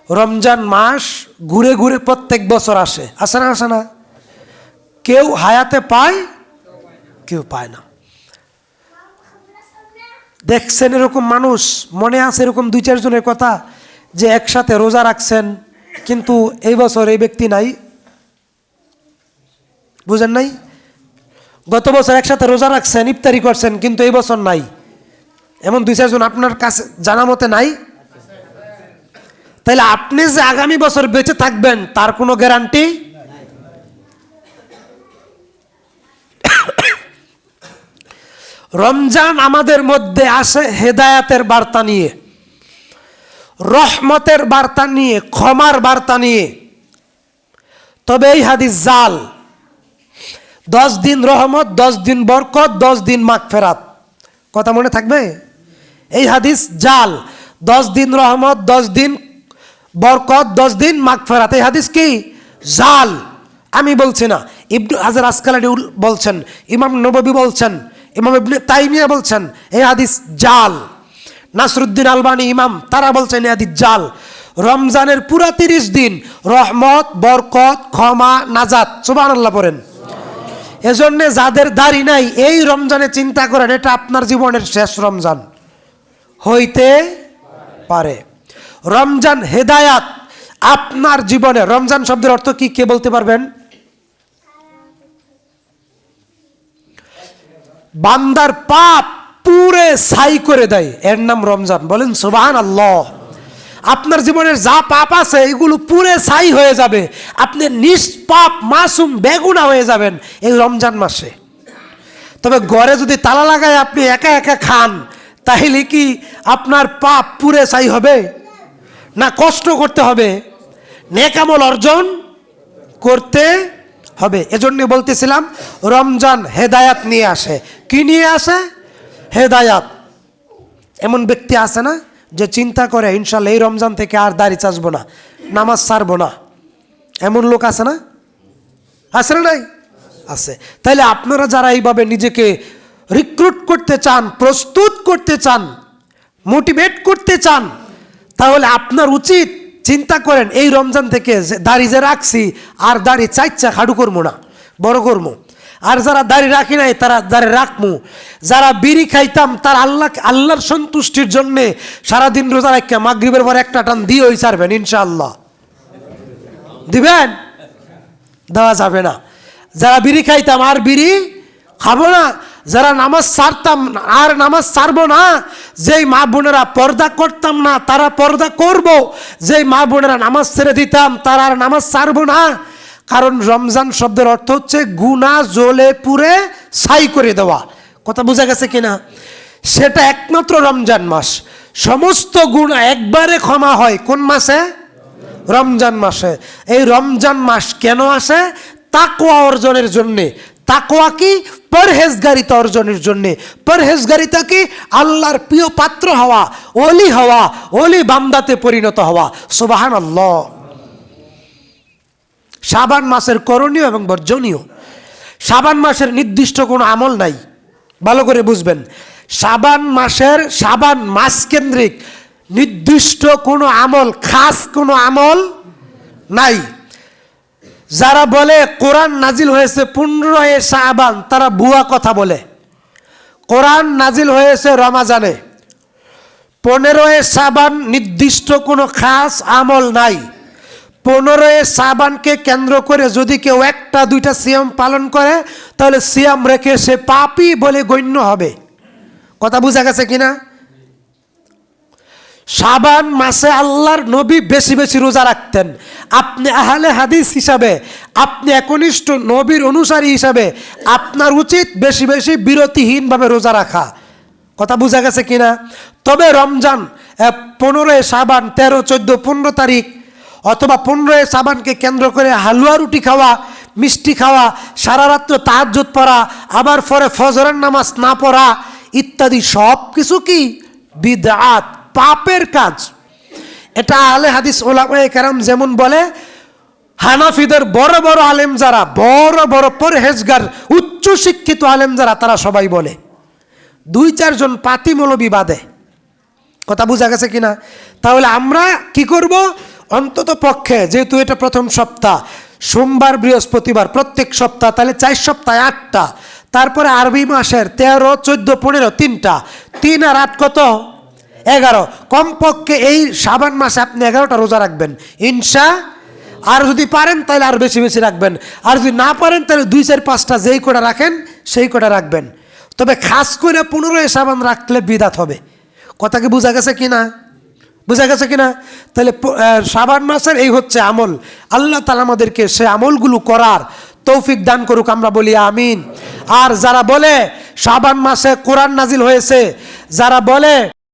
রমজান মাস ঘুরে ঘুরে প্রত্যেক বছর আসে, আসে না আসে না? কেউ হায়াতে পায়, কেউ পায় না। দেখছেন এরকম মানুষ, মনে আছে এরকম 2-4 জনের কথা, যে একসাথে রোজা রাখছেন কিন্তু এই বছর এই ব্যক্তি নাই, বুঝেন নাই? গত বছর একসাথে রোজা রাখছেন, ইফতারি করছেন, কিন্তু এই বছর নাই। এমন 2-4 জন আপনার কাছে জানা মতে নাই? তাহলে আপনি যে আগামী বছর বেঁচে থাকবেন তার কোনো গ্যারান্টি? রমজান আমাদের মধ্যে আসে হেদায়াতের বার্তা নিয়ে, রহমতের বার্তা নিয়ে, ক্ষমার বার্তা নিয়ে। তবে এই হাদিস জাল। 10 দিন রহমত, 10 দিন বরকত, 10 দিন মাগফিরাত। কথা মনে থাকবে? এই হাদিস জাল। 10 দিন রহমত, 10 দিন বরকত, 10 দিন মাগফিরাত। এই হাদিস কি? জাল। আমি বলছি না, ইবনে হাজার আসকালানি বলছেন, ইমাম নববী বলছেন, ইমাম ইবনে তাইমিয়া বলছেন এই হাদিস জাল। নাসরুদ্দিন আলবানী ইমাম, তারা বলছেন এই হাদিস জাল। রমজানের পুরা 30 দিন রহমত, বরকত, ক্ষমা, নাজাত। সুবহানাল্লাহ পড়েন। এজন্য যাদের দাড়ি নাই এই রমজানে চিন্তা করেন, এটা আপনার জীবনের শেষ রমজান হইতে পারে। রমজান হেদায়াত আপনার জীবনে। রমজান শব্দের অর্থ কি কে বলতে পারবেন? বান্দার পাপ পুরে ছাই করে দেয়, এর নাম রমজান। বলেন সুবহানাল্লাহ। আপনার জীবনের যা পাপ আছে এগুলো পুরে ছাই হয়ে যাবে, আপনি নিষ্পাপ মাসুম বেগুনা হয়ে যাবেন এই রমজান মাসে। তবে ঘরে যদি তালা লাগায় আপনি একা একা খান, তাহলে কি আপনার পাপ পুরে ছাই হবে? না, কষ্ট করতে হবে, নেক আমল অর্জন করতে হবে। এজন্য বলতেছিলাম রমজান হেদায়াত নিয়ে আসে। কি নিয়ে আসে? হেদায়াত। এমন ব্যক্তি আছে না যে চিন্তা করে ইনশাল্লাহ এই রমজান থেকে আর দাড়ি চাচবো না, নামাজ ছাড়বো না? এমন লোক আছে না? আছে না? নাই? আছে। তাইলে আপনারা যারা এইভাবে নিজেকে রিক্রুট করতে চান, প্রস্তুত করতে চান, মোটিভেট করতে চান, তাহলে আপনার উচিত চিন্তা করেন এই রমজান থেকে দাড়ি যে রাখছি আর দাড়ি চাইচ্ছা খাডু করবো না, বড় করবো। আর যারা দাড়ি রাখি নাই তারা দাড়ি রাখবো। যারা বিড়ি খাইতাম তার আল্লাহর সন্তুষ্টির জন্যে সারাদিন রোজা রাখা মাগরিবের পর একটা টান দিয়ে ওই ছাড়বেন ইনশাআল্লাহ। দিবেন? দেওয়া যাবে না। যারা বিড়ি খাইতাম আর বিড়ি খাবো না, যারা নামাজ ছাড়তাম আর নামাজ ছাড়বো না, যেই মা বোনেরা পর্দা করতাম না তারা পর্দা করব, যেই মা বোনেরা নামাজ ছেড়ে দিতাম তারা আর নামাজ ছাড়বো না। কারণ রমজান শব্দের অর্থ হচ্ছে গুনাহ জ্বলে পুড়ে ছাই করে দেওয়া। কথা বোঝা গেছে কিনা? সেটা একমাত্র রমজান মাস। সমস্ত গুনাহ একবারে ক্ষমা হয় কোন মাসে? রমজান মাসে। এই রমজান মাস কেন আসে? তাকওয়া অর্জনের জন্যে। তাকওয়া কি? পরহেজগারিতা অর্জনের জন্যে। পরহেজগারিতা কি? আল্লাহর প্রিয় পাত্র হওয়া, ওলি হওয়া, ওলি বান্দাতে পরিণত হওয়া। সুবহানাল্লাহ। শাবান মাসের করণীয় এবং বর্জনীয়। শাবান মাসের নির্দিষ্ট কোনো আমল নাই, ভালো করে বুঝবেন। শাবান মাস কেন্দ্রিক নির্দিষ্ট কোনো আমল, খাস কোনো আমল নাই। যারা বলে কোরআন নাজিল হয়েছে 15 শাবান, তারা ভুয়া কথা বলে। কোরআন নাজিল হয়েছে রমাজানে। 15 শাবান নির্দিষ্ট কোনো খাস আমল নাই। 15 শাবানকে কেন্দ্র করে যদি কেউ 1-2টা সিয়াম পালন করে তাহলে সিয়াম রেখে সে পাপী বলে গণ্য হবে। কথা বোঝা গেছে কিনা? শাবান মাসে আল্লাহর নবী বেশি বেশি রোজা রাখতেন। আপনি আহলে হাদিস হিসাবে, আপনি একনিষ্ঠ নবীর অনুসারী হিসাবে আপনার উচিত বেশি বেশি বিরতিহীনভাবে রোজা রাখা। কথা বোঝা গেছে কিনা? তবে রমজান 15 শাবান, 13, 14, 15 তারিখ অথবা 15 শাবানকে কেন্দ্র করে হালুয়া রুটি খাওয়া, মিষ্টি খাওয়া, সারা রাত্র তাহাজ্জুদ পড়া, আবার পরে ফজরের নামাজ না পড়া ইত্যাদি সব কিছু কি? বিদআত, পাপের কাজ। এটা আহলে হাদিস ওলামায়ে কেরাম যেমন বলে, হানাফিদের বড় বড় আলেম যারা, বড় বড় পরহেজগার উচ্চ শিক্ষিত আলেম যারা, তারা সবাই বলে। 2-4 জন পাতি মৌলবি বাদে। কথা বোঝা গেছে কিনা? তাহলে আমরা কি করব? অন্তত পক্ষে যেহেতু এটা প্রথম সপ্তাহ, সোমবার বৃহস্পতিবার প্রত্যেক সপ্তাহ, তাহলে 4 সপ্তাহে 8টা, তারপরে আরবি মাসের 13, 14, 15 3টা, 3 আর 8 কত? 11। কমপক্ষে এই শাবান মাসে আপনি 11টা রোজা রাখবেন ইনশা। আর যদি পারেন তাহলে আর বেশি বেশি রাখবেন, আর যদি না পারেন তাহলে 2, 4, 5টা যেই কটা রাখেন সেই কটা রাখবেন। তবে খাস করে 15 শাবান রাখলে বিদাত হবে। কথা কি বোঝা গেছে কিনা? বোঝা গেছে কিনা? তাহলে শাবান মাসের এই হচ্ছে আমল। আল্লাহ তাআলা আমাদেরকে সে আমলগুলো করার তৌফিক দান করুক, আমরা বলি আমিন। আর যারা বলে শাবান মাসে কোরআন নাজিল হয়েছে, যারা বলে